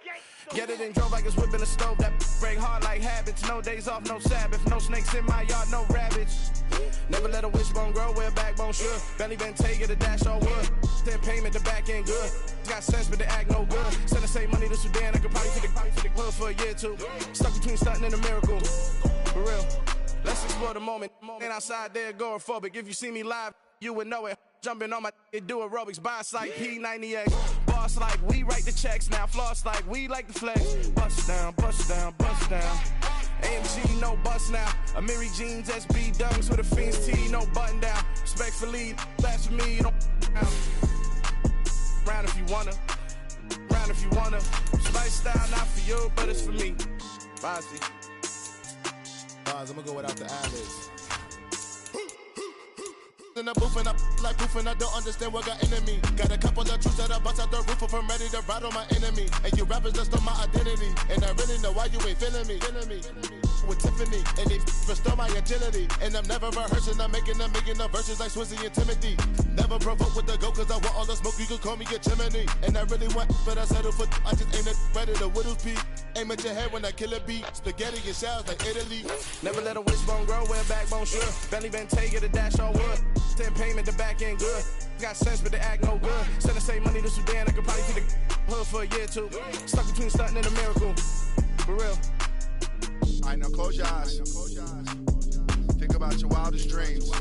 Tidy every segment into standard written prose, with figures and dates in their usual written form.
Yeah, get it and drove like it's whipping a stove. That break hard like habits. No days off, no Sabbath. No snakes in my yard, no rabbits. Never let a wishbone grow where a backbone should. Belly been taking the dash all wood. Then payment, the back end good. Got sense, but they act no good. Send the same money to Sudan. I could probably take the hood for a year or two. Stuck between stunting and a miracle. For real. Let's explore the moment. Ain't outside there agoraphobic. If you see me live, you would know it. Jumping on my do aerobics. Boss like P90X. Boss like we write the checks now. Floss like we like the flex. Bust down, bust down, bust down. AMG, no bust now. Amiri jeans, SB dunks with a Fiends T, no button down. Respectfully, that's for me, you don't round if you wanna. Round if you wanna. It's lifestyle, not for you, but it's for me. Bossy. I'm gonna go without the ad-libs. In the booth and I like proof and I don't understand what got into me. Got a couple of truths that I bust out the roof if I'm ready to rattle my enemy. And you rappers just on my identity. And I really know why you ain't feeling me. With Tiffany and they restore my agility. And I'm never rehearsing, I'm making a million of verses like Swizzy and Timothy. Never provoke with the go cause I want all the smoke, you can call me a chimney. And I really want, but I settle for I just ain't ready to Whittles peak. Aim at your head when I kill a beat. Spaghetti and shells like Italy. Never let a wishbone grow where a backbone should. Belly been taking the dash all wood. Then payment, the back end good. Got sense, but they act no good. Send the same money to Sudan. I could probably take the hood for a year or two. Stuck between stunting and a miracle. For real. All right, now close your eyes. Think about your wildest dreams.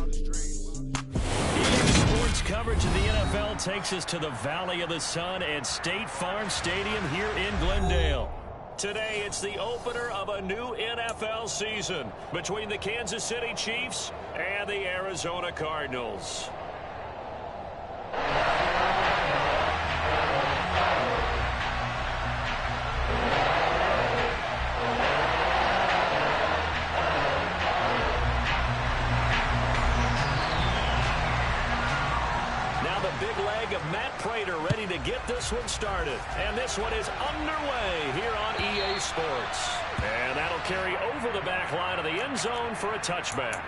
Sports coverage of the NFL takes us to the Valley of the Sun at State Farm Stadium here in Glendale. Today, it's the opener of a new NFL season between the Kansas City Chiefs and the Arizona Cardinals. Big leg of Matt Prater ready to get this one started. And this one is underway here on EA Sports. And that'll carry over the back line of the end zone for a touchback.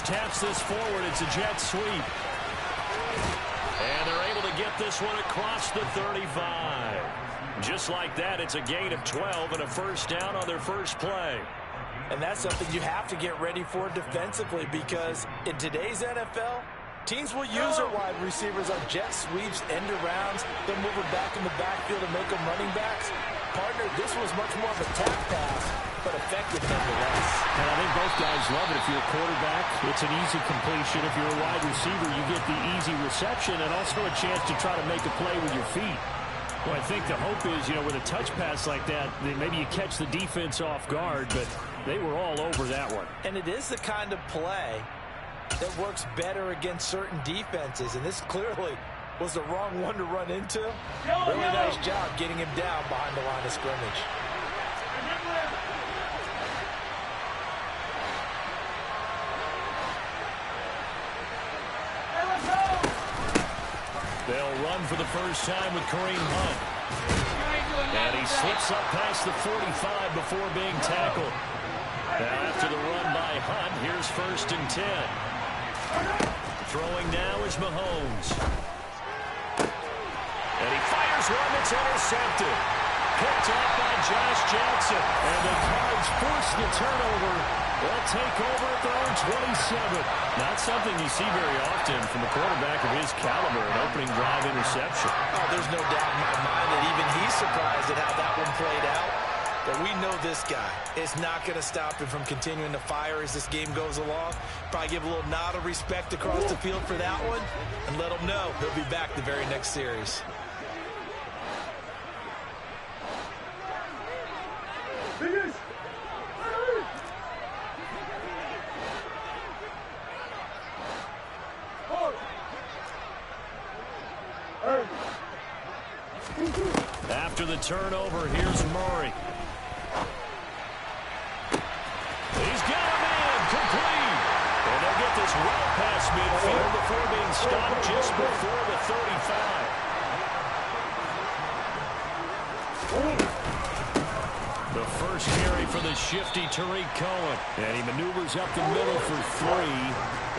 Taps this forward. It's a jet sweep. And they're able to get this one across the 35. Just like that, it's a gain of 12 and a first down on their first play. And that's something you have to get ready for defensively because in today's NFL, teams will use their wide receivers on jet sweeps, end arounds. They'll move it back in the backfield and make them running backs. Partner, this was much more of a tap pass, but effective nonetheless. And I think both guys love it. If you're a quarterback, it's an easy completion. If you're a wide receiver, you get the easy reception and also a chance to try to make a play with your feet. Well, I think the hope is, with a touch pass like that, then maybe you catch the defense off guard, but they were all over that one. And it is the kind of play that works better against certain defenses, and this clearly was the wrong one to run into. Really nice job getting him down behind the line of scrimmage. They'll run for the first time with Kareem Hunt. And he slips up past the 45 before being tackled. Now after the run by Hunt, here's 1st and 10. Throwing now is Mahomes. And he fires one that's intercepted. Picked up by Josh Jackson. And the Cards force the turnover. They'll take over at their own 27. Not something you see very often from a quarterback of his caliber, an opening drive interception. Oh, there's no doubt in my mind that even he's surprised at how that one played out. But we know this guy is not going to stop him from continuing to fire as this game goes along. Probably give a little nod of respect across the field for that one and let him know he'll be back the very next series. After the turnover, here's Murray. He's got a man complete. And they'll get this well past midfield before being stopped just before the 35. The first carry for the shifty Tariq Cohen. And he maneuvers up the middle for 3.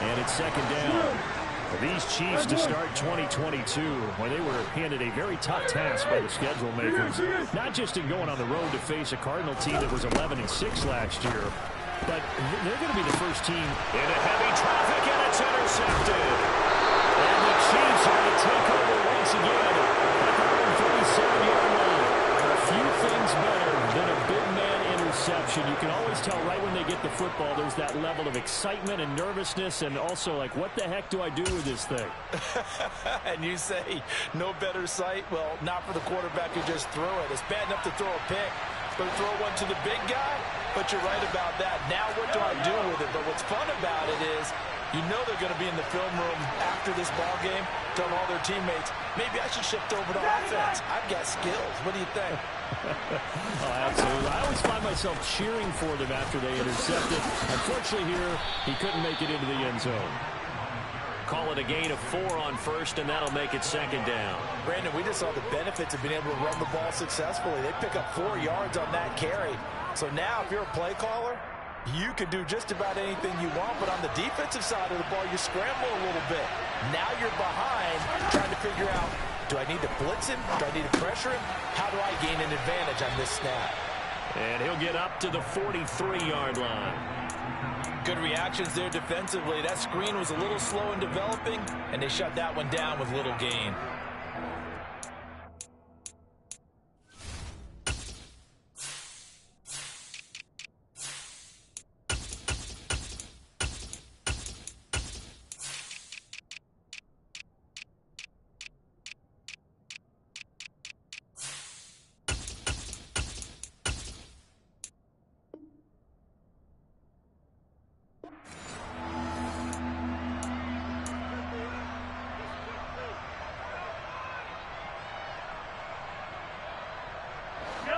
And it's second down. These Chiefs to start 2022, where they were handed a very tough task by the schedule makers. Not just in going on the road to face a Cardinal team that was 11-6 last year, but they're going to be the first team into heavy traffic, and it's intercepted. And the Chiefs are going to take over once again at the 37-yard line. A few things better than a big man interception. You can always tell right when they get the football, there's that level of excitement and nervousness, and also like, what the heck do I do with this thing? And you say, no better sight? Well, not for the quarterback who just threw it. It's bad enough to throw a pick, but throw one to the big guy? But you're right about that. Now what do I do with it? But what's fun about it is, you know they're going to be in the film room after this ball game, telling all their teammates, maybe I should shift over to offense. I've got skills. What do you think? Oh, absolutely. I always find myself cheering for them after they intercept it. Unfortunately here, he couldn't make it into the end zone. Call it a gain of 4 on first, and that'll make it second down. Brandon, we just saw the benefits of being able to run the ball successfully. They pick up 4 yards on that carry. So now if you're a play caller, you can do just about anything you want, but on the defensive side of the ball, you scramble a little bit. Now you're behind, trying to figure out, do I need to blitz him? Do I need to pressure him? How do I gain an advantage on this snap? And he'll get up to the 43-yard line. Good reactions there defensively. That screen was a little slow in developing, and they shut that one down with little gain.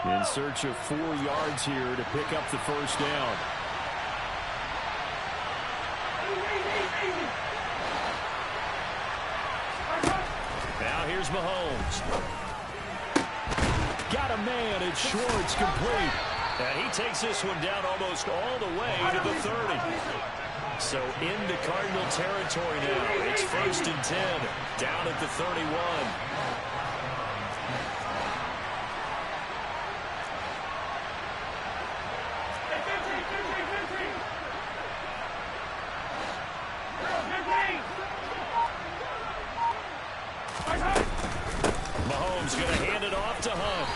In search of 4 yards here to pick up the first down. Now here's Mahomes. Got a man, it's Schwartz, complete. And he takes this one down almost all the way to the 30. So into Cardinal territory now. It's 1st and 10, down at the 31. Mahomes going to hand it off to Hunt.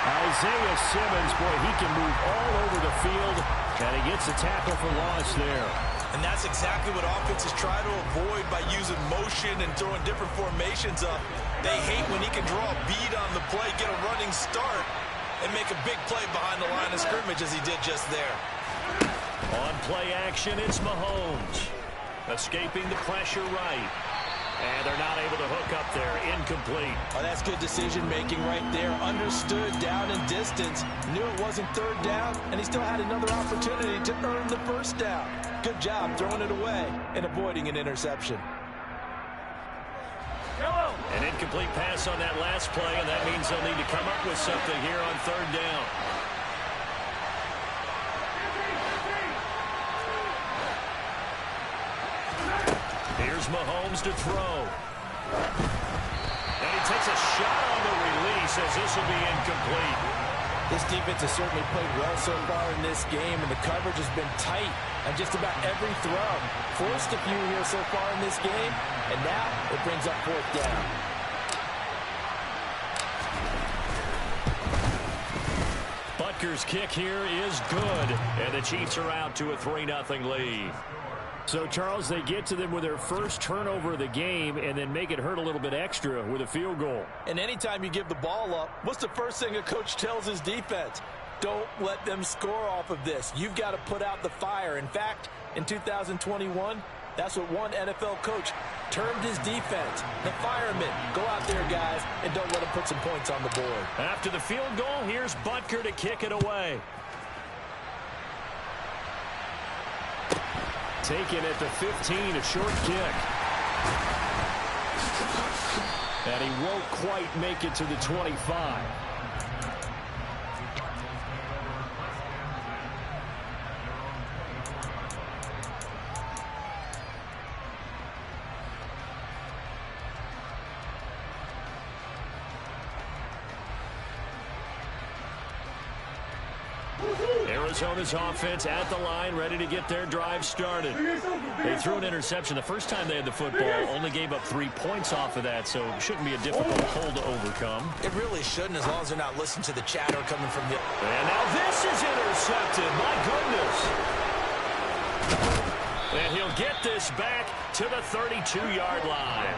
Isaiah Simmons, boy, he can move all over the field, and he gets a tackle for loss there. And that's exactly what offenses try to avoid by using motion and throwing different formations up. They hate when he can draw a bead on the play, get a running start, and make a big play behind the line of scrimmage as he did just there. On play action, it's Mahomes. Escaping the pressure right. And they're not able to hook up there. Incomplete. Oh, that's good decision-making right there. Understood down and distance. Knew it wasn't 3rd down, and he still had another opportunity to earn the 1st down. Good job throwing it away and avoiding an interception. An incomplete pass on that last play, and that means they'll need to come up with something here on 3rd down. Here's Mahomes to throw. And he takes a shot on the release as this will be incomplete. This defense has certainly played well so far in this game, and the coverage has been tight on just about every throw. Forced a few here so far in this game, and now it brings up 4th down. Butker's kick here is good, and the Chiefs are out to a 3-0 lead. So, Charles, they get to them with their first turnover of the game and then make it hurt a little bit extra with a field goal. And anytime you give the ball up, what's the first thing a coach tells his defense? Don't let them score off of this. You've got to put out the fire. In fact, in 2021, That's what one NFL coach termed his defense. The firemen. Go out there, guys, and don't let them put some points on the board. After the field goal, here's Butker to kick it away. Taken at the 15, a short kick. And he won't quite make it to the 25. Arizona's offense at the line, ready to get their drive started. They threw an interception the first time they had the football, only gave up 3 points off of that, so it shouldn't be a difficult hole to overcome. It really shouldn't, as long as they're not listening to the chatter coming from the... And now this is intercepted. My goodness. And he'll get this back to the 32-yard line.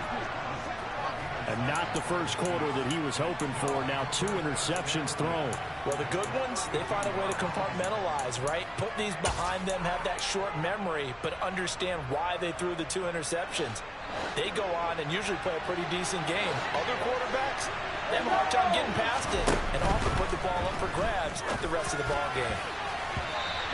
And not the first quarter that he was hoping for. Now 2 interceptions thrown. Well, the good ones, they find a way to compartmentalize, right? Put these behind them, have that short memory, but understand why they threw the 2 interceptions. They go on and usually play a pretty decent game. Other quarterbacks, they have a hard time getting past it and often put the ball up for grabs the rest of the ball game.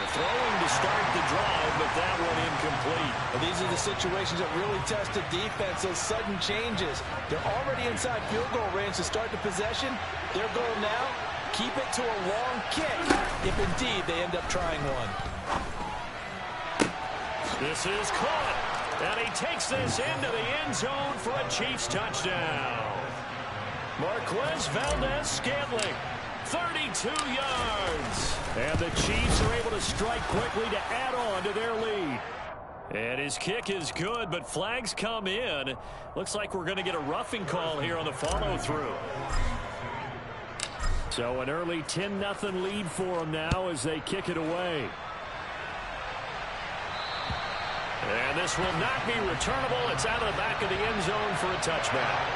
Throwing to start the drive, but that one incomplete. Well, these are the situations that really test the defense, those sudden changes. They're already inside field goal range to start the possession. Their goal now, keep it to a long kick, if indeed they end up trying one. This is caught, and he takes this into the end zone for a Chiefs touchdown. Marquez Valdez-Scantling. 32 yards. And the Chiefs are able to strike quickly to add on to their lead. And his kick is good, but flags come in. Looks like we're going to get a roughing call here on the follow-through. So an early 10-0 lead for them now as they kick it away. And this will not be returnable. It's out of the back of the end zone for a touchback.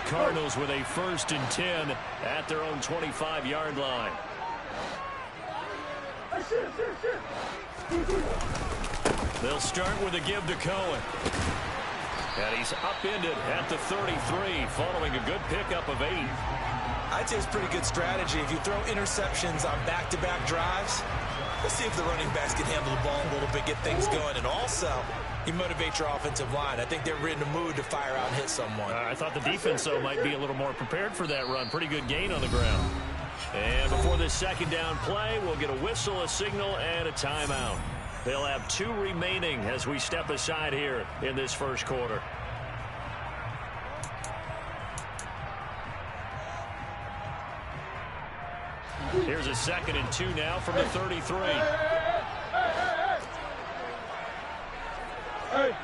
Cardinals with a 1st and 10 at their own 25-yard line. They'll start with a give to Cohen. And he's upended at the 33 following a good pickup of 8. I'd say it's pretty good strategy. If you throw interceptions on back-to-back drives, let's see if the running backs can handle the ball a little bit, get things going, and also you motivate your offensive line. I think they're in the mood to fire out and hit someone. I thought the defense, though, might be a little more prepared for that run. Pretty good gain on the ground. And before this second down play, we'll get a whistle, a signal, and a timeout. They'll have 2 remaining as we step aside here in this first quarter. Here's a 2nd and 2 now from the 33. Hey.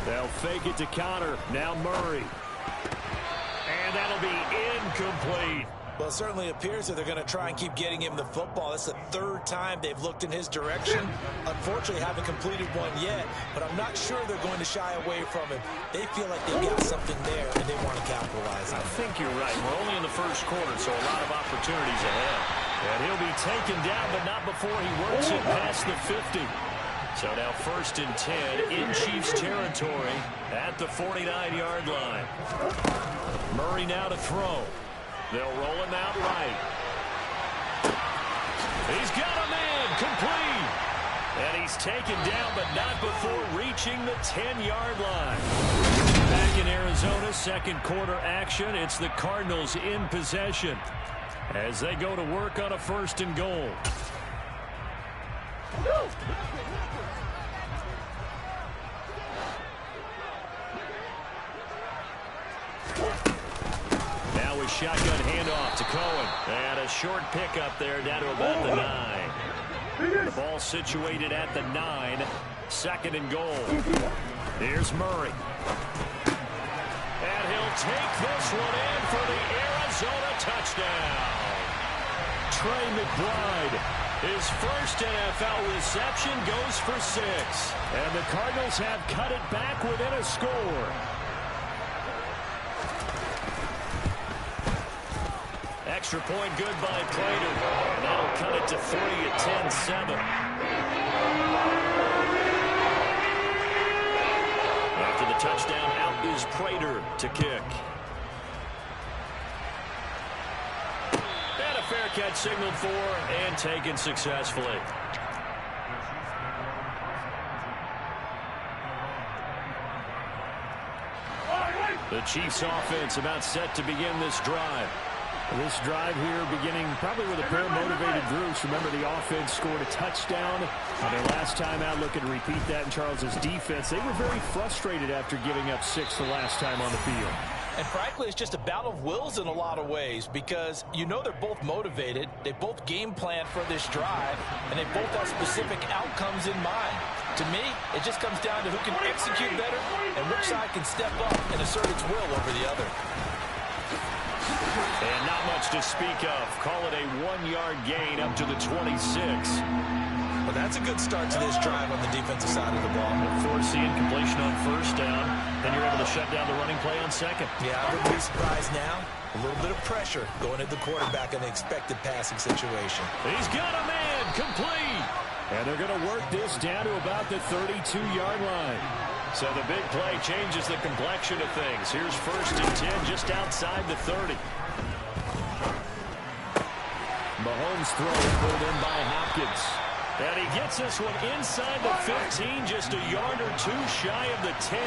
They'll fake it to Connor. Now Murray. And that'll be incomplete. Well, it certainly appears that they're going to try and keep getting him the football. That's the 3rd time they've looked in his direction. Unfortunately, haven't completed one yet, but I'm not sure they're going to shy away from him. They feel like they've got something there, and they want to capitalize on it. I think you're right. We're only in the first quarter, so a lot of opportunities ahead. And he'll be taken down, but not before he works it past the 50. So now 1st and 10 in Chiefs territory at the 49-yard line. Murray now to throw. They'll roll him out right. He's got a man complete. And he's taken down, but not before reaching the 10-yard line. Back in Arizona, second quarter action. It's the Cardinals in possession as they go to work on a 1st and goal. Now a shotgun handoff to Cohen. And a short pickup there down to about the 9. The ball situated at the 9. 2nd and goal. Here's Murray. And he'll take this one in for the Arizona touchdown. Trey McBride. His first NFL reception goes for 6. And the Cardinals have cut it back within a score. Extra point good by Prater. And that'll cut it to 3 at 10-7. After the touchdown, out is Prater to kick. And a fair catch signaled for and taken successfully. The Chiefs offense about set to begin this drive. This drive here beginning probably with a pair of motivated groups. Remember, the offense scored a touchdown on their last time out. Looking to repeat that in Charles's defense. They were very frustrated after giving up 6 the last time on the field. And frankly, it's just a battle of wills in a lot of ways because you know they're both motivated. They both game plan for this drive, and they both have specific outcomes in mind. To me, it just comes down to who can execute better and which side can step up and assert its will over the other. And not much to speak of. Call it a 1-yard gain up to the 26. Well, that's a good start to this drive on the defensive side of the ball. Forcing completion on first down. Then you're able to shut down the running play on second. Yeah, I wouldn't be surprised now. A little bit of pressure going at the quarterback in the expected passing situation. He's got a man complete. And they're going to work this down to about the 32-yard line. So the big play changes the complexion of things. Here's 1st and 10 just outside the 30. Mahomes throw pulled in by Hopkins. And he gets this one inside the 15, just a yard or 2 shy of the 10.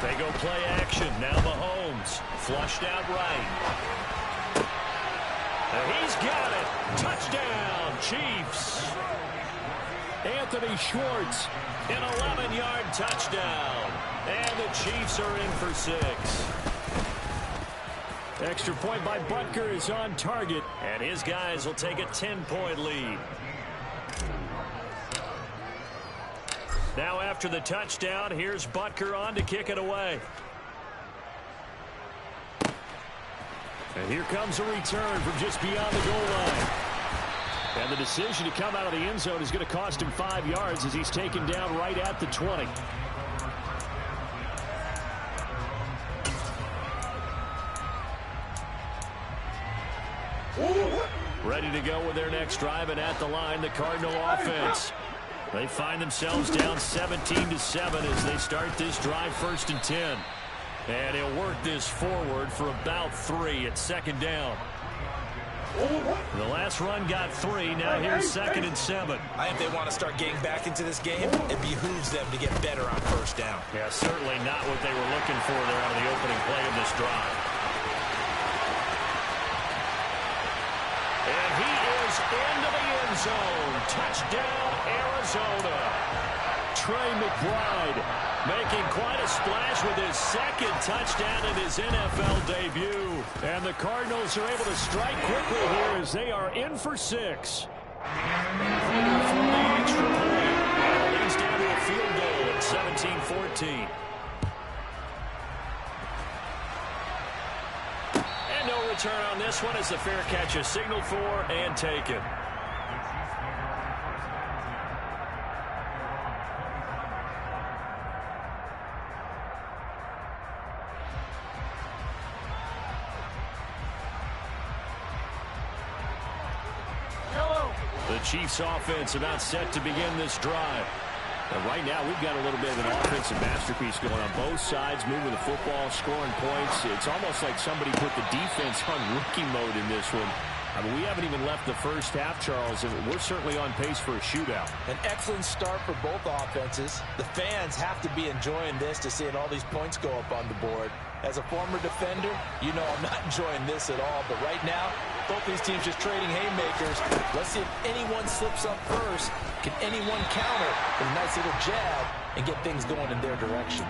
They go play action. Now Mahomes flushed out right. And he's got it. Touchdown, Chiefs. Anthony Schwartz, an 11-yard touchdown. And the Chiefs are in for 6. Extra point by Butker is on target. And his guys will take a 10-point lead. Now after the touchdown, here's Butker on to kick it away. And here comes a return from just beyond the goal line. And the decision to come out of the end zone is going to cost him 5 yards as he's taken down right at the 20. Ready to go with their next drive, and at the line, the Cardinal offense. They find themselves down 17-7 as they start this drive 1st and 10. And he'll work this forward for about 3 at 2nd down. The last run got 3. Now here's 2nd and 7. I think they want to start getting back into this game. It behooves them to get better on 1st down. Yeah, certainly not what they were looking for there on the opening play of this drive. And he is into the end zone. Touchdown, Arizona. Trey McBride making quite a splash with his 2nd touchdown in his NFL debut. And the Cardinals are able to strike quickly here as they are in for 6. From the extra point, and leads down to a field goal at 17-14. And no return on this one as the fair catch is signaled for and taken. The Chiefs offense about set to begin this drive. And right now we've got a little bit of an offensive masterpiece going on both sides, moving the football, scoring points. It's almost like somebody put the defense on rookie mode in this one. I mean, we haven't even left the first half, Charles, and we're certainly on pace for a shootout. An excellent start for both offenses. The fans have to be enjoying this to seeing all these points go up on the board. As a former defender, you know I'm not enjoying this at all. But right now, both these teams just trading haymakers. Let's see if anyone slips up first. Can anyone counter with a nice little jab and get things going in their direction?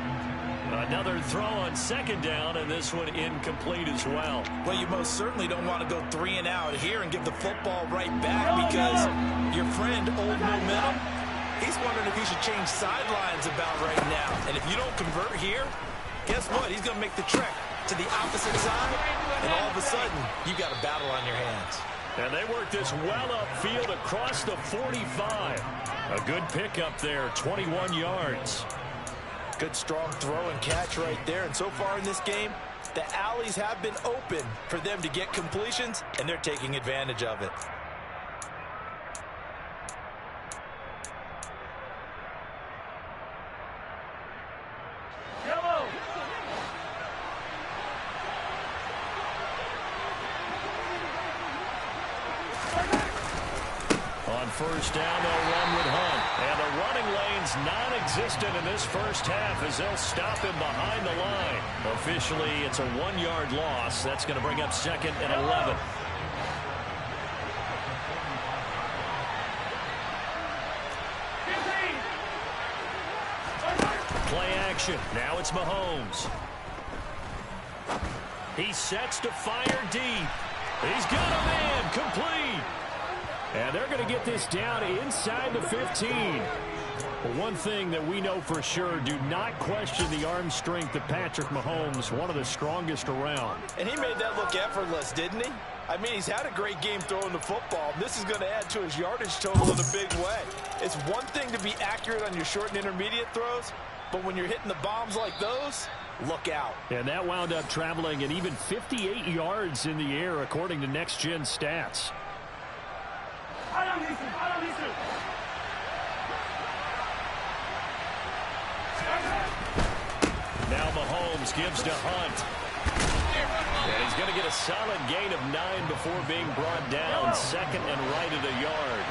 Another throw on 2nd down, and this one incomplete as well. Well, you most certainly don't want to go 3 and out here and give the football right back because your friend, Old Momentum, He's wondering if he should change sidelines about right now. And if you don't convert here, guess what? He's going to make the trek to the opposite side, and all of a sudden, you got a battle on your hands. And they work this well upfield across the 45. A good pickup there, 21 yards. Good strong throw and catch right there. And so far in this game, the alleys have been open for them to get completions, and they're taking advantage of it. First down, they'll run with Hunt. And the running lane's non-existent in this first half as they'll stop him behind the line. Officially, it's a 1-yard loss. That's going to bring up 2nd and 11. Play action. Now it's Mahomes. He sets to fire deep. He's got a man complete. And they're going to get this down inside the 15. But one thing that we know for sure, do not question the arm strength of Patrick Mahomes, one of the strongest around. And he made that look effortless, didn't he? I mean, he's had a great game throwing the football. This is going to add to his yardage total in a big way. It's one thing to be accurate on your short and intermediate throws, but when you're hitting the bombs like those, look out. And that wound up traveling at even 58 yards in the air, according to Next Gen Stats. Now Mahomes gives to Hunt. And he's going to get a solid gain of 9 before being brought down. 2nd and right at a yard.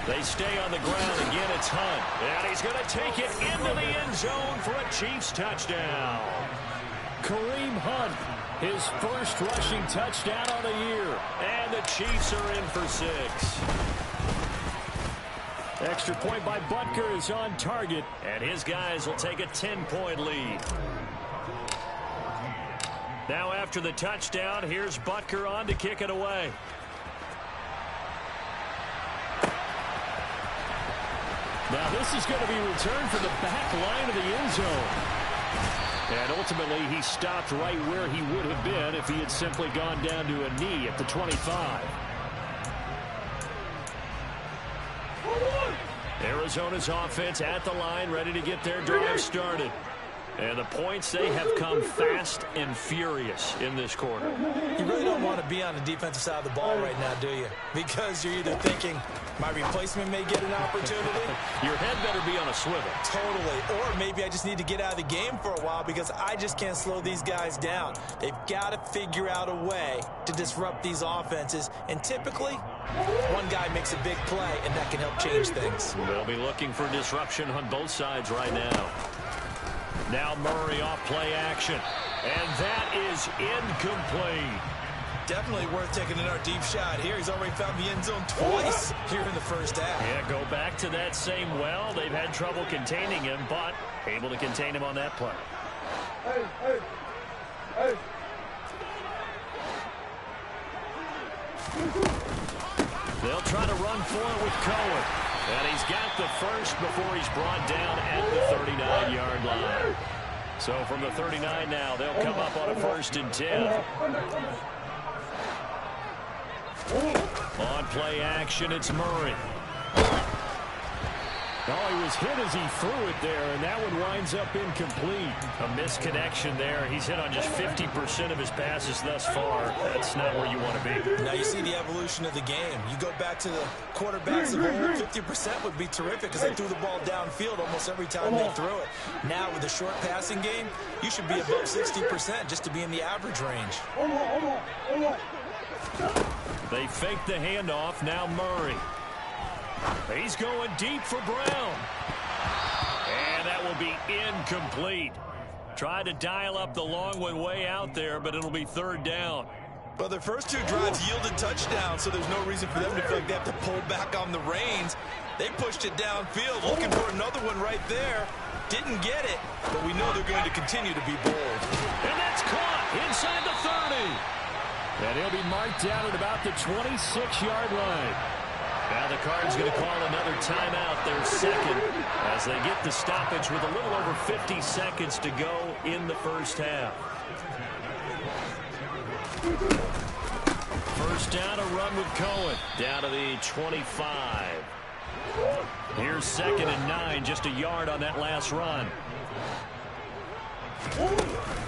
They stay on the ground. Again, it's Hunt. And he's going to take it into the end zone for a Chiefs touchdown. Kareem Hunt, his first rushing touchdown on the year. And the Chiefs are in for 6. Extra point by Butker is on target. And his guys will take a 10-point lead. Now after the touchdown, here's Butker on to kick it away. Now this is going to be returned from the back line of the end zone. And ultimately, he stopped right where he would have been if he had simply gone down to a knee at the 25. Arizona's offense at the line, ready to get their drive started. And the points, they have come fast and furious in this quarter. You really don't want to be on the defensive side of the ball right now, do you? Because you're either thinking, my replacement may get an opportunity. Your head better be on a swivel. Totally. Or maybe I just need to get out of the game for a while because I just can't slow these guys down. They've got to figure out a way to disrupt these offenses. And typically, one guy makes a big play, and that can help change things. They'll be looking for disruption on both sides right now. Now Murray off play action. And that is incomplete. Definitely worth taking another deep shot here. He's already found the end zone twice here in the first half. Yeah, go back to that same well. They've had trouble containing him, but able to contain him on that play. They'll try to run for it with Cohen. And he's got the first before he's brought down at the 39-yard line. So from the 39 now, they'll come up on a 1st and 10. On play action, it's Murray. Oh, he was hit as he threw it there, and that one winds up incomplete. A misconnection there. He's hit on just 50% of his passes thus far. That's not where you want to be. Now you see the evolution of the game. You go back to the quarterbacks of old, 50% would be terrific because they threw the ball downfield almost every time they threw it. Now with the short passing game, you should be above 60% just to be in the average range. They fake the handoff. Now Murray. He's going deep for Brown. And that will be incomplete. Tried to dial up the long one way out there, but it'll be 3rd down. Well, their first 2 drives yielded touchdowns, so there's no reason for them to feel like they have to pull back on the reins. They pushed it downfield, looking for another one right there. Didn't get it, but we know they're going to continue to be bold. And that's caught inside the 30. And he'll be marked down at about the 26-yard line. Now the Cards going to call another timeout, their second, as they get the stoppage with a little over 50 seconds to go in the first half. First down, a run with Cohen. Down to the 25. Here's 2nd and 9, just a yard on that last run.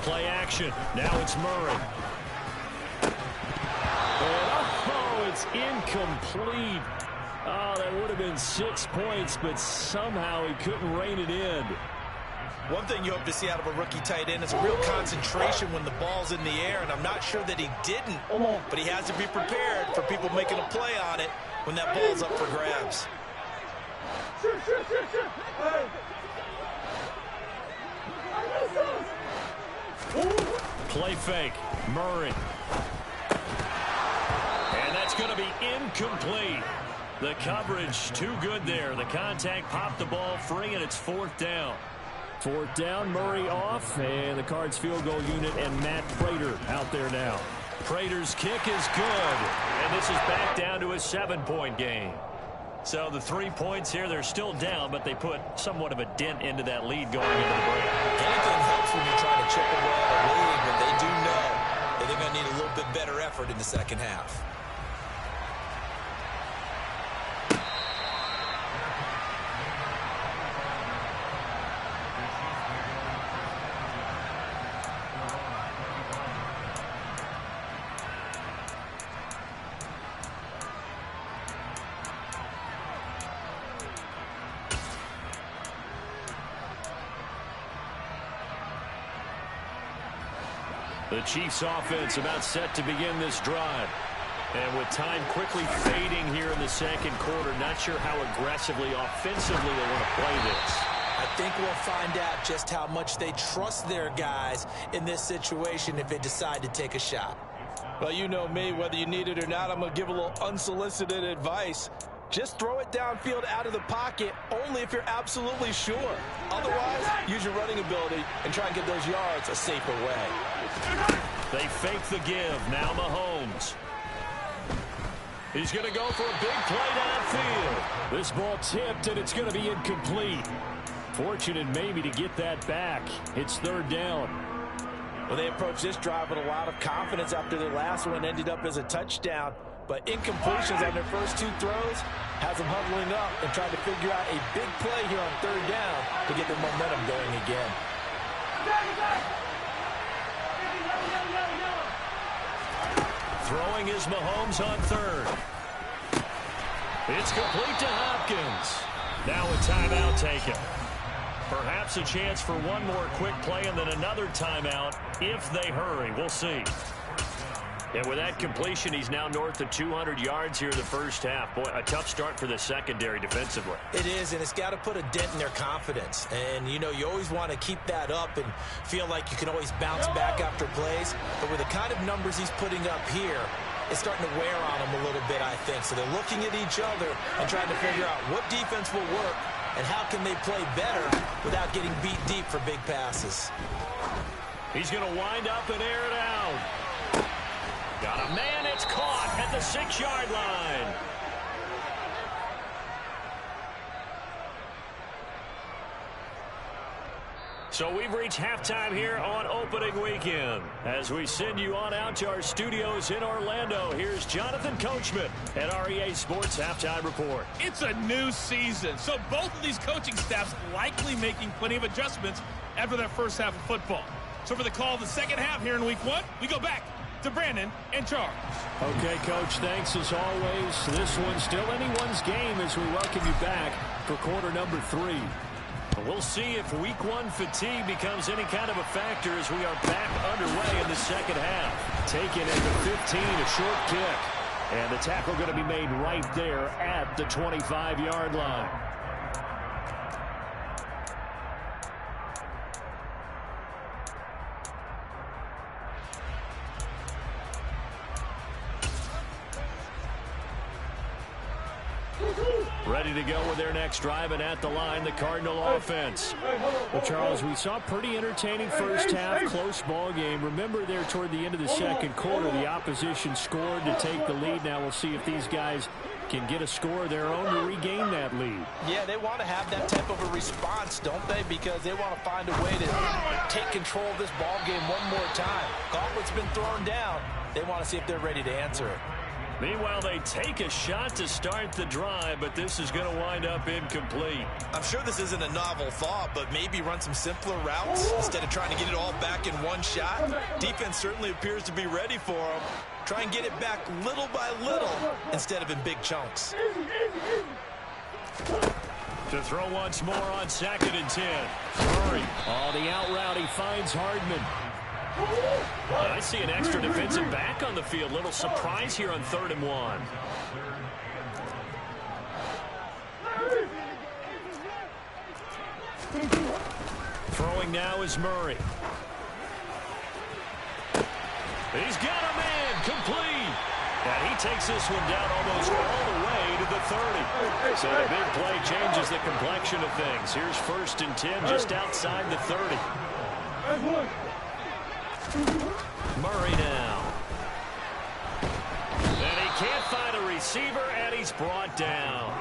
Play action. Now it's Murray. And, it's incomplete. Oh, that would have been 6 points, but somehow he couldn't rein it in. One thing you hope to see out of a rookie tight end is a real concentration when the ball's in the air, and I'm not sure that he didn't, but he has to be prepared for people making a play on it when that ball's up for grabs. Play fake. Murray. And that's going to be incomplete. The coverage too good there. The contact popped the ball free, and it's 4th down. 4th down, Murray off, and the Cards field goal unit and Matt Prater out there now. Prater's kick is good, and this is back down to a 7-point game. So the 3 points here, they're still down, but they put somewhat of a dent into that lead going into the break. Anything helps when you're trying to chip away at a lead, but they do know that they're going to need a little bit better effort in the second half. The Chiefs offense about set to begin this drive. And with time quickly fading here in the second quarter, not sure how aggressively, offensively they want to play this. I think we'll find out just how much they trust their guys in this situation if they decide to take a shot. Well, you know me, whether you need it or not, I'm going to give a little unsolicited advice. Just throw it downfield out of the pocket only if you're absolutely sure. Otherwise, use your running ability and try and get those yards a safer way. They fake the give. Now Mahomes. He's going to go for a big play downfield. This ball tipped, and it's going to be incomplete. Fortunate maybe to get that back. It's 3rd down. Well, they approached this drive with a lot of confidence after their last one ended up as a touchdown. But incompletions on their first 2 throws has them huddling up and trying to figure out a big play here on 3rd down to get their momentum going again. Throwing is Mahomes on 3rd. It's complete to Hopkins. Now a timeout taken. Perhaps a chance for one more quick play and then another timeout if they hurry. We'll see. And with that completion, he's now north of 200 yards here in the first half. Boy, a tough start for the secondary defensively. It is, and it's got to put a dent in their confidence. And, you know, you always want to keep that up and feel like you can always bounce back after plays. But with the kind of numbers he's putting up here, it's starting to wear on them a little bit, I think. So they're looking at each other and trying to figure out what defense will work and how can they play better without getting beat deep for big passes. He's going to wind up and air it out. Got a man, it's caught at the 6-yard line. So we've reached halftime here on opening weekend. As we send you on out to our studios in Orlando, here's Jonathan Coachman at REA Sports Halftime Report. It's a new season, so both of these coaching staffs likely making plenty of adjustments after that first half of football. So for the call of the second half here in week 1, we go back to Brandon and Charles. Okay, Coach, thanks as always. This one's still anyone's game as we welcome you back for quarter number 3. We'll see if week 1 fatigue becomes any kind of a factor as we are back underway in the second half. Taken at the 15, a short kick. And the tackle going to be made right there at the 25-yard line. Ready to go with their next drive, and at the line, the Cardinal offense. Well, Charles, we saw a pretty entertaining first half, close ball game. Remember there toward the end of the second quarter, the opposition scored to take the lead. Now we'll see if these guys can get a score of their own to regain that lead. Yeah, they want to have that type of a response, don't they? Because they want to find a way to take control of this ball game one more time. Gauntlet's been thrown down. They want to see if they're ready to answer it. Meanwhile, they take a shot to start the drive, but this is going to wind up incomplete. I'm sure this isn't a novel thought, but maybe run some simpler routes instead of trying to get it all back in one shot. Defense certainly appears to be ready for them. Try and get it back little by little instead of in big chunks. To throw once more on 2nd and 10. Murray. Oh, the out route. He finds Hardman. I see an extra defensive back on the field. Little surprise here on 3rd and 1. Throwing now is Murray. He's got a man complete. And he takes this one down almost all the way to the 30. So the big play changes the complexion of things. Here's 1st and 10 just outside the 30. Murray now. And he can't find a receiver, and he's brought down.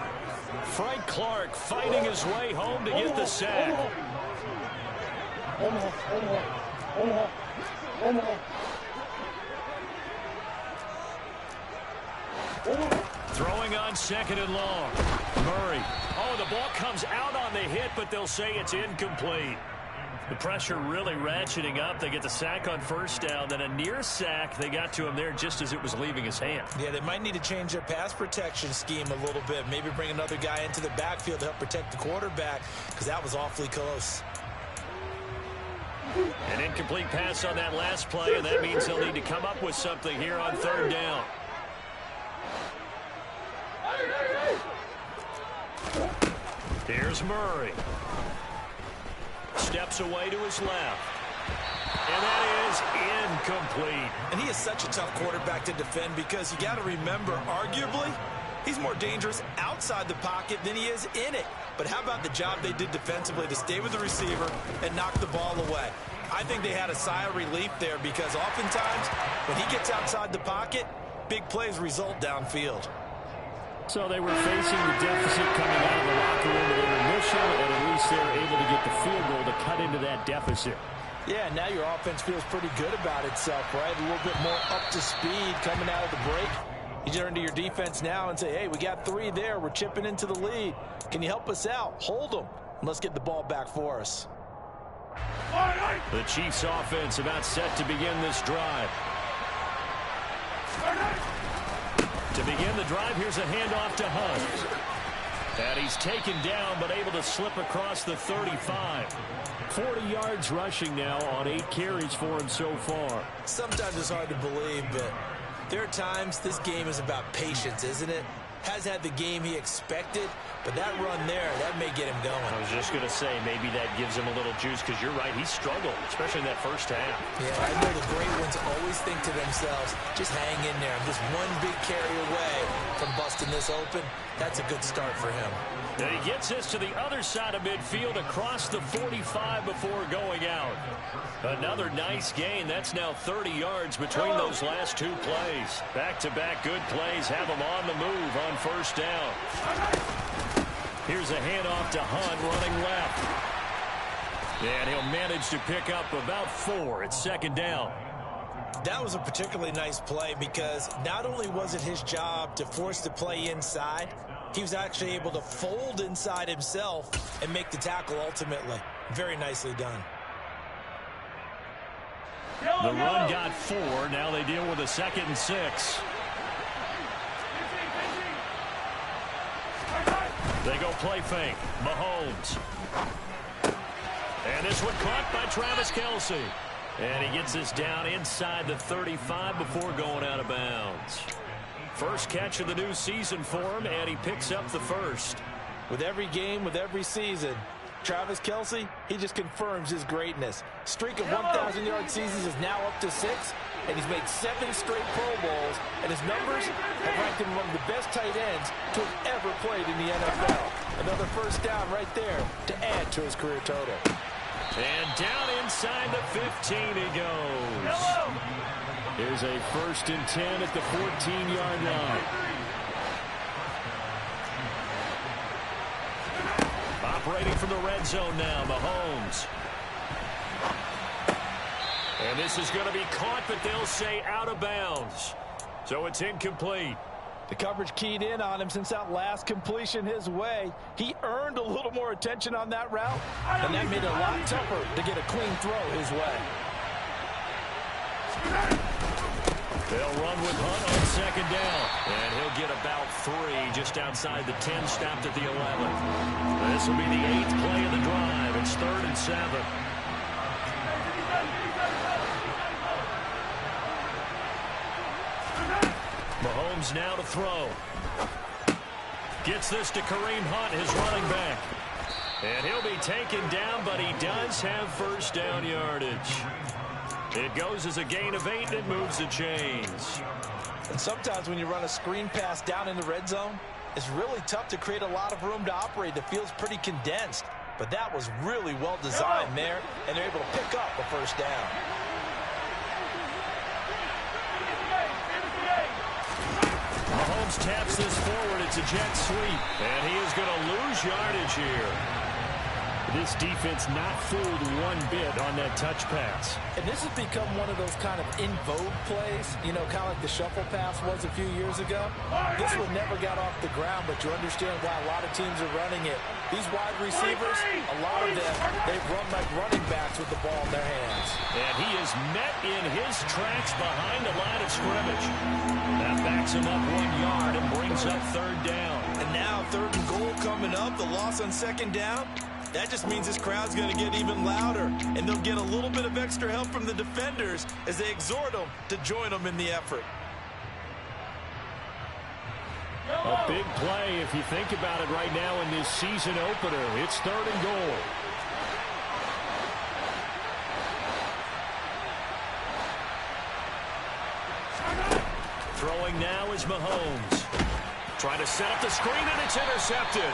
Frank Clark fighting his way home to get the sack. Throwing on 2nd and long. Murray. Oh, the ball comes out on the hit, but they'll say it's incomplete. The pressure really ratcheting up. They get the sack on 1st down, then a near sack. They got to him there just as it was leaving his hand. Yeah, they might need to change their pass protection scheme a little bit. Maybe bring another guy into the backfield to help protect the quarterback, because that was awfully close. An incomplete pass on that last play, and that means they'll need to come up with something here on 3rd down. Here's Murray. Steps away to his left. And that is incomplete. And he is such a tough quarterback to defend because you got to remember, arguably, he's more dangerous outside the pocket than he is in it. But how about the job they did defensively to stay with the receiver and knock the ball away? I think they had a sigh of relief there because oftentimes when he gets outside the pocket, big plays result downfield. So they were facing the deficit coming out of the locker room at intermission, and at least they were able to get the field goal to cut into that deficit. Yeah, now your offense feels pretty good about itself, right? A little bit more up to speed coming out of the break. You turn to your defense now and say, hey, we got 3 there. We're chipping into the lead. Can you help us out? Hold them. And let's get the ball back for us. The Chiefs offense about set to begin this drive. To begin the drive, here's a handoff to Hunt. And he's taken down, but able to slip across the 35. 40 yards rushing now on 8 carries for him so far. Sometimes it's hard to believe, but there are times this game is about patience, isn't it? Has had the game he expected, but that run there, that may get him going. I was just going to say, maybe that gives him a little juice, because you're right, he struggled, especially in that first half. Yeah, I know the great ones always think to themselves, just hang in there. I'm just one big carry away from busting this open. That's a good start for him. And he gets this to the other side of midfield across the 45 before going out. Another nice gain. That's now 30 yards between those last 2 plays. Back-to-back good plays have him on the move on 1st down. Here's a handoff to Hunt running left. And he'll manage to pick up about 4 at 2nd down. That was a particularly nice play because not only was it his job to force the play inside, he was actually able to fold inside himself and make the tackle ultimately. Very nicely done. The run got 4. Now they deal with a 2nd and 6. They go play fake. Mahomes. And this one caught by Travis Kelce. And he gets this down inside the 35 before going out of bounds. First catch of the new season for him, and he picks up the first. With every game, with every season, Travis Kelce, he just confirms his greatness. Streak of 1,000-yard seasons is now up to 6, and he's made 7 straight Pro Bowls, and his numbers have ranked him among the best tight ends to have ever played in the NFL. Another first down right there to add to his career total. And down inside the 15 he goes. Here's a 1st and 10 at the 14-yard line. operating from the red zone now, Mahomes. And this is going to be caught, but they'll say out of bounds. So it's incomplete. The coverage keyed in on him since that last completion his way. He earned a little more attention on that route, and that made it a lot tougher to get a clean throw his way. They'll run with Hunt on second down. And he'll get about 3 just outside the 10, stopped at the 11. This will be the 8th play of the drive. It's 3rd and 7. Mahomes now to throw. Gets this to Kareem Hunt, his running back. And he'll be taken down, but he does have first down yardage. It goes as a gain of 8, and it moves the chains. And sometimes when you run a screen pass down in the red zone, it's really tough to create a lot of room to operate. It feels pretty condensed. But that was really well designed there, and they're able to pick up a first down. Mahomes taps this forward. It's a jet sweep. And he is going to lose yardage here. This defense not fooled one bit on that touch pass. And this has become one of those kind of in vogue plays, you know, kind of like the shuffle pass was a few years ago. This one never got off the ground, but you understand why a lot of teams are running it. These wide receivers, a lot of them, they run like running backs with the ball in their hands. And he is met in his tracks behind the line of scrimmage. That backs him up 1 yard and brings up 3rd down. And now 3rd and goal coming up, the loss on 2nd down. That just means this crowd's going to get even louder, and they'll get a little bit of extra help from the defenders as they exhort them to join them in the effort. A big play if you think about it right now in this season opener. It's 3rd and goal. Throwing now is Mahomes. Trying to set up the screen, and it's intercepted.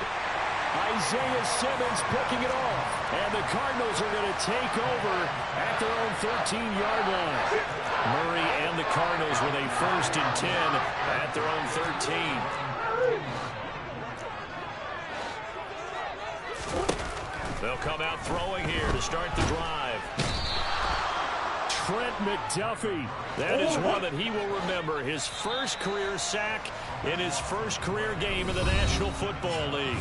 Isaiah Simmons picking it off. And the Cardinals are going to take over at their own 13-yard line. Murray and the Cardinals with a 1st and 10 at their own 13. They'll come out throwing here to start the drive. Trent McDuffie. That is one that he will remember. His first career sack in his first career game in the National Football League.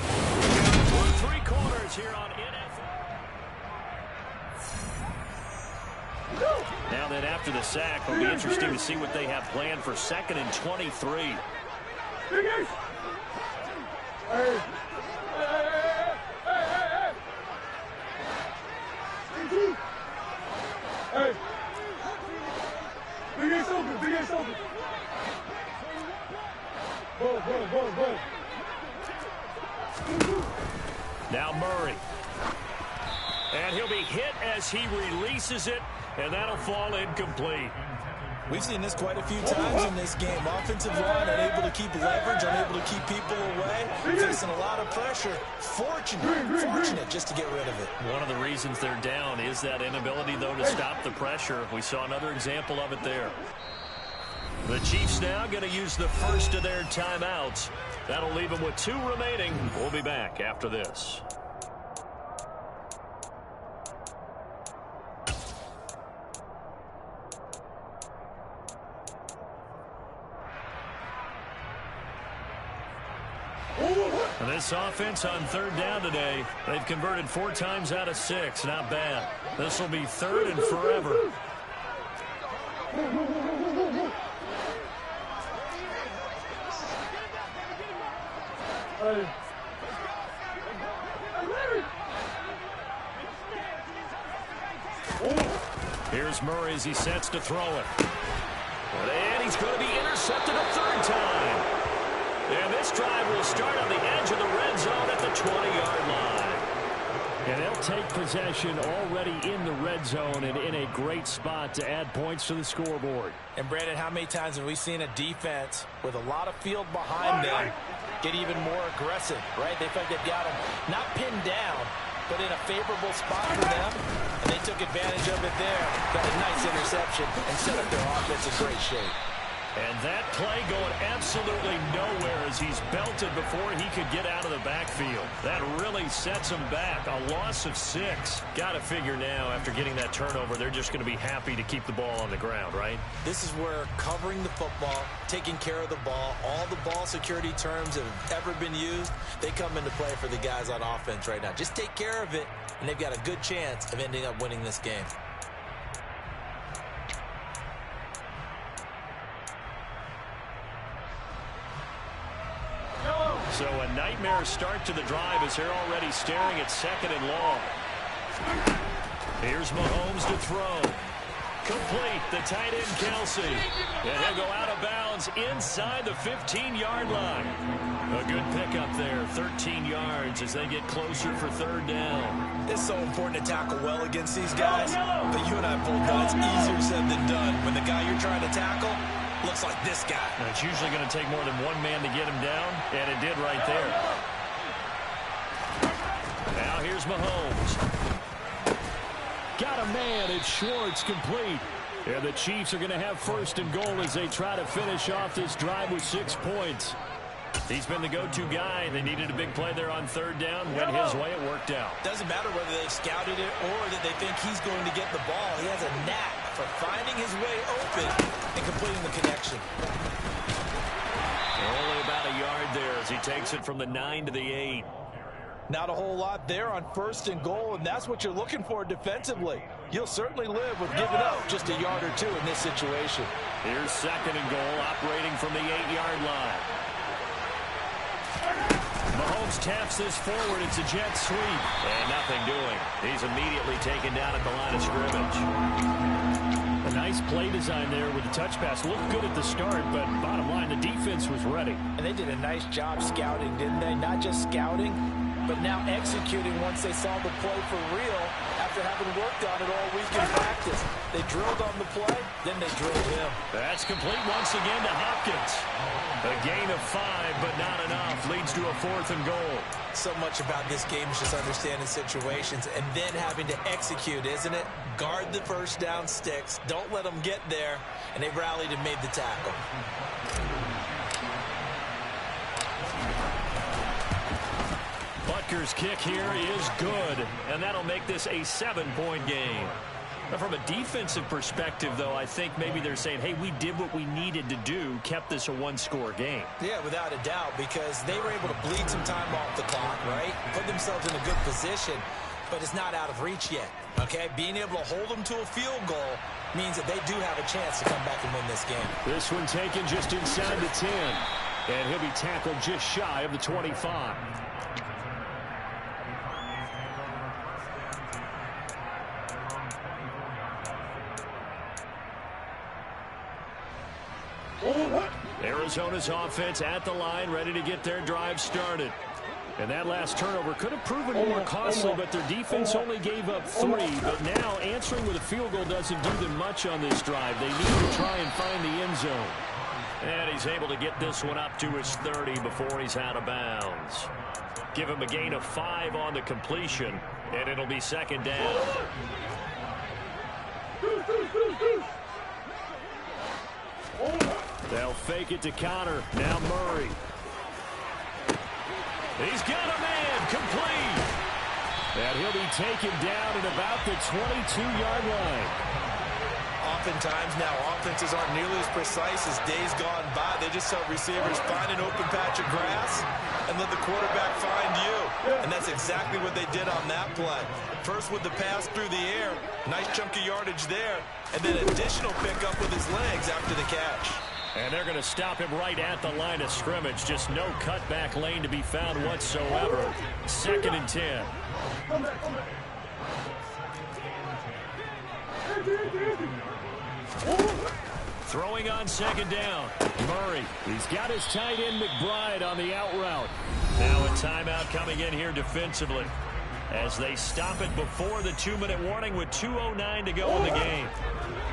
3/4 here on NFL. Now then, after the sack, it'll be interesting to see what they have planned for 2nd and 23. Now Murray. And he'll be hit as he releases it, and that'll fall incomplete. We've seen this quite a few times in this game. Offensive line unable to keep leverage, unable to keep people away, facing a lot of pressure. Fortunate just to get rid of it. One of the reasons they're down is that inability, though, to stop the pressure. We saw another example of it there. The Chiefs now going to use the first of their timeouts. That'll leave them with 2 remaining. We'll be back after this. And this offense on 3rd down today, they've converted 4 times out of 6. Not bad. This will be 3rd and forever. Here's Murray as he sets to throw it. And he's going to be intercepted a 3rd time. And this drive will start on the edge of the red zone at the 20-yard line. And they'll take possession already in the red zone and in a great spot to add points to the scoreboard. And, Brandon, how many times have we seen a defense with a lot of field behind them get even more aggressive, right? They feel like they've got them not pinned down, but in a favorable spot for them, and they took advantage of it there. Got a nice interception and set up their offense in great shape. And that play going absolutely nowhere as he's belted before he could get out of the backfield. That really sets him back. A loss of 6. Got to figure now after getting that turnover, they're just going to be happy to keep the ball on the ground, right? This is where covering the football, taking care of the ball, all the ball security terms that have ever been used, they come into play for the guys on offense right now. Just take care of it, and they've got a good chance of ending up winning this game. So a nightmare start to the drive as they're already staring at 2nd and long. Here's Mahomes to throw. Complete, the tight end Kelsey. And he'll go out of bounds inside the 15-yard line. A good pickup there, 13 yards as they get closer for 3rd down. It's so important to tackle well against these guys. But you and I both know it's easier said than done. When the guy you're trying to tackle looks like this guy. And it's usually going to take more than one man to get him down, and it did right there. Now here's Mahomes. Got a man, it's Schwartz, complete. And the Chiefs are going to have 1st and goal as they try to finish off this drive with 6 points. He's been the go-to guy. They needed a big play there on 3rd down. Went his way, it worked out. Doesn't matter whether they scouted it or that they think he's going to get the ball. He has a knack for finding his way open and completing the connection. Only about a yard there as he takes it from the 9 to the 8. Not a whole lot there on 1st and goal, and that's what you're looking for defensively. You'll certainly live with giving up just a yard or 2 in this situation. Here's 2nd and goal, operating from the 8-yard line. Mahomes taps this forward. It's a jet sweep. And nothing doing. He's immediately taken down at the line of scrimmage. A nice play design there with the touch pass. Looked good at the start, but bottom line, the defense was ready. And they did a nice job scouting, didn't they? Not just scouting, but now executing once they saw the play for real after having worked on it all week in practice. They drilled on the play, then they drilled him. That's complete once again to Hopkins. A gain of 5, but not enough. Leads to a 4th and goal. So much about this game is just understanding situations and then having to execute, isn't it? Guard the 1st down sticks. Don't let them get there. And they rallied and made the tackle. Butker's kick here is good, and that'll make this a 7-point game. Now, from a defensive perspective, though, I think maybe they're saying, hey, we did what we needed to do, kept this a 1-score game. Yeah, without a doubt, because they were able to bleed some time off the clock, right? Put themselves in a good position, but it's not out of reach yet, okay? Being able to hold them to a field goal means that they do have a chance to come back and win this game. This one taken just inside the 10, and he'll be tackled just shy of the 25. Arizona's offense at the line, ready to get their drive started. And that last turnover could have proven more costly, but their defense only gave up 3. But now answering with a field goal doesn't do them much on this drive. They need to try and find the end zone. And he's able to get this one up to his 30 before he's out of bounds. Give him a gain of 5 on the completion, and it'll be 2nd down. They'll fake it to Connor. Now Murray. He's got a man, complete. And he'll be taken down at about the 22-yard line. Oftentimes now offenses aren't nearly as precise as days gone by. They just help receivers find an open patch of grass and let the quarterback find you. And that's exactly what they did on that play. First with the pass through the air, nice chunk of yardage there, and then additional pickup with his legs after the catch. And they're going to stop him right at the line of scrimmage. Just no cutback lane to be found whatsoever. 2nd and 10. Throwing on 2nd down. Murray. He's got his tight end McBride on the out route. Now a timeout coming in here defensively as they stop it before the 2-minute warning with 2:09 to go in the game.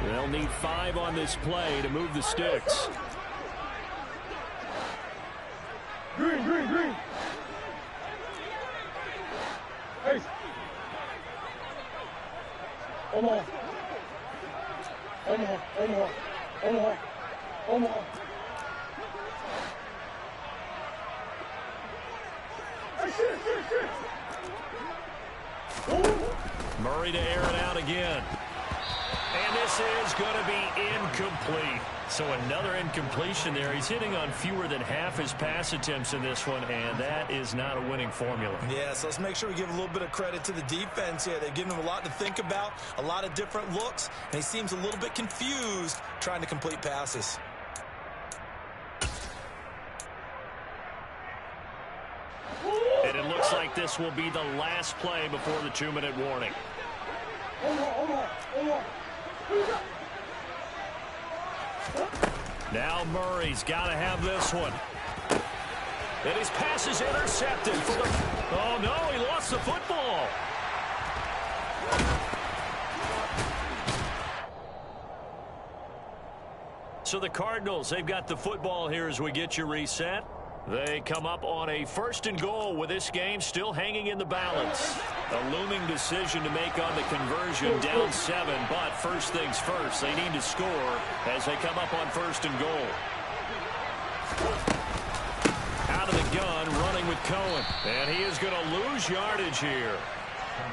They'll need 5 on this play to move the sticks. Green. Hey. Omaha. Murray to air it out again. And this is going to be incomplete. So another incompletion there. He's hitting on fewer than half his pass attempts in this one, and that is not a winning formula. Yeah, so let's make sure we give a little bit of credit to the defense here. They've given him a lot to think about, a lot of different looks, and he seems a little bit confused trying to complete passes. And it looks like this will be the last play before the 2-minute warning. Now Murray's got to have this one. And his pass is intercepted. Oh, no, he lost the football. So the Cardinals, they've got the football here as we get you reset. They come up on a 1st and goal with this game still hanging in the balance. A looming decision to make on the conversion, down 7, but first things first, they need to score as they come up on 1st and goal. Out of the gun, running with Cohen, and he is going to lose yardage here.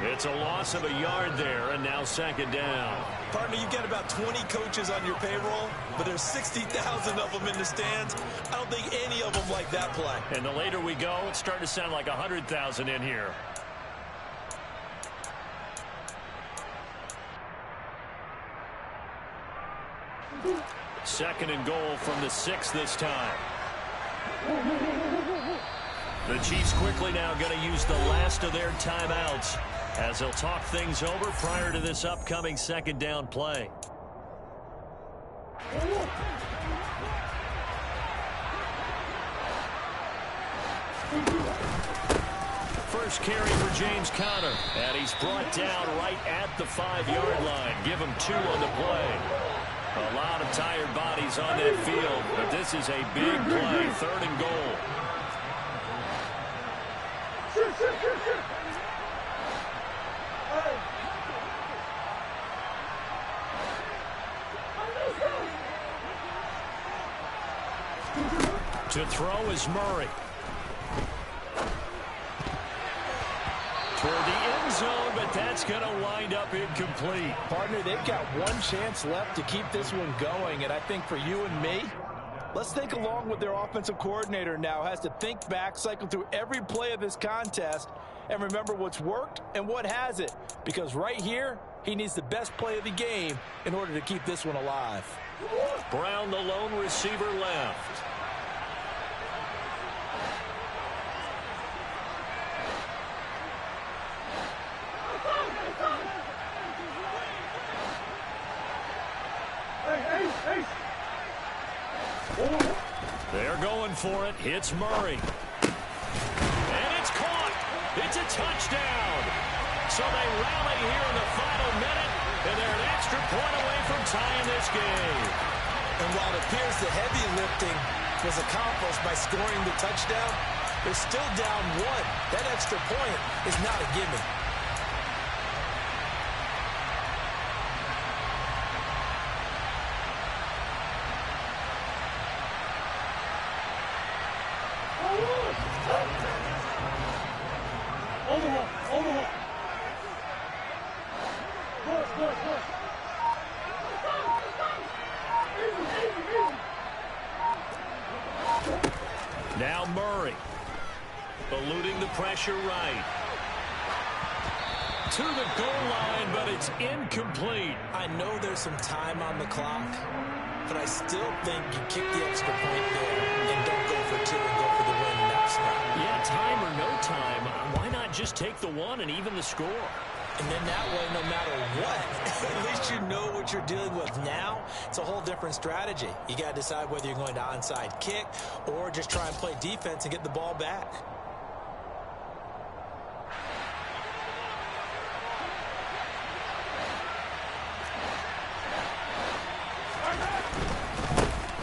It's a loss of a yard there, and now 2nd down. Partner, you've got about 20 coaches on your payroll, but there's 60,000 of them in the stands. I don't think any of them like that play. And the later we go, it's starting to sound like 100,000 in here. Second and goal from the 6 this time. The Chiefs quickly now going to use the last of their timeouts as they'll talk things over prior to this upcoming 2nd down play. First carry for James Conner, and he's brought down right at the 5-yard line. Give him 2 on the play. A lot of tired bodies on that field, but this is a big play. 3rd and goal. To throw is Murray. Toward the end zone, but that's going to wind up incomplete. Partner, they've got one chance left to keep this one going, and I think for you and me, let's think along with their offensive coordinator now. Has to think back, cycle through every play of this contest, and remember what's worked and what hasn't. Because right here, he needs the best play of the game in order to keep this one alive. Brown, the lone receiver, left. They're going for it. Hits Murray. And it's caught. It's a touchdown. So they rally here in the final minute, and they're an extra point away from tying this game. And while it appears the heavy lifting was accomplished by scoring the touchdown, they're still down 1. That extra point is not a gimme. Now Murray, eluding the pressure right. To the goal line, but it's incomplete. I know there's some time on the clock, but I still think you kick the extra point there and don't go for 2 and go for the win in that spot. Yeah, time or no time, why not just take the 1 and even the score? And then that way, no matter what, at least you know what you're dealing with now. It's a whole different strategy. You got to decide whether you're going to onside kick or just try and play defense and get the ball back.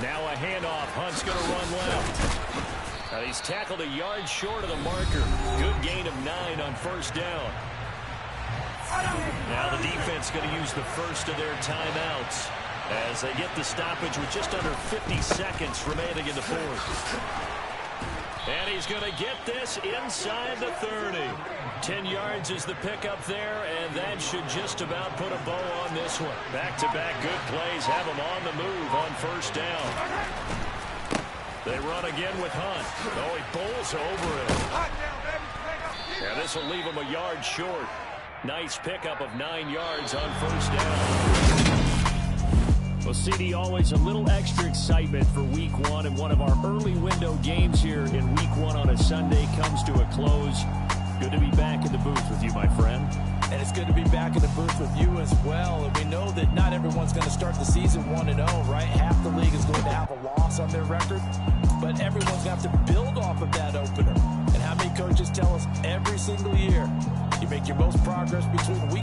Now a handoff. Hunt's going to run left. He's tackled a yard short of the marker. Good gain of 9 on 1st down. Now the defense going to use the first of their timeouts. as they get the stoppage with just under 50 seconds remaining in the fourth. And he's going to get this inside the 30. 10 yards is the pickup there, and that should just about put a bow on this one. Back-to-back good plays have him on the move on first down. They run again with Hunt. Oh, he bowls over it. Yeah, this will leave him a yard short. Nice pickup of 9 yards on first down. Well, CD, always a little extra excitement for Week 1, and one of our early window games here in Week 1 on a Sunday comes to a close. Good to be back in the booth with you, my friend. And it's good to be back in the booth with you as well. And we know that not everyone's going to start the season 1-0, right? Half the league is going to have a loss on their record. But everyone's going to have to build off of that opener. And how many coaches tell us every single year, you make your most progress between week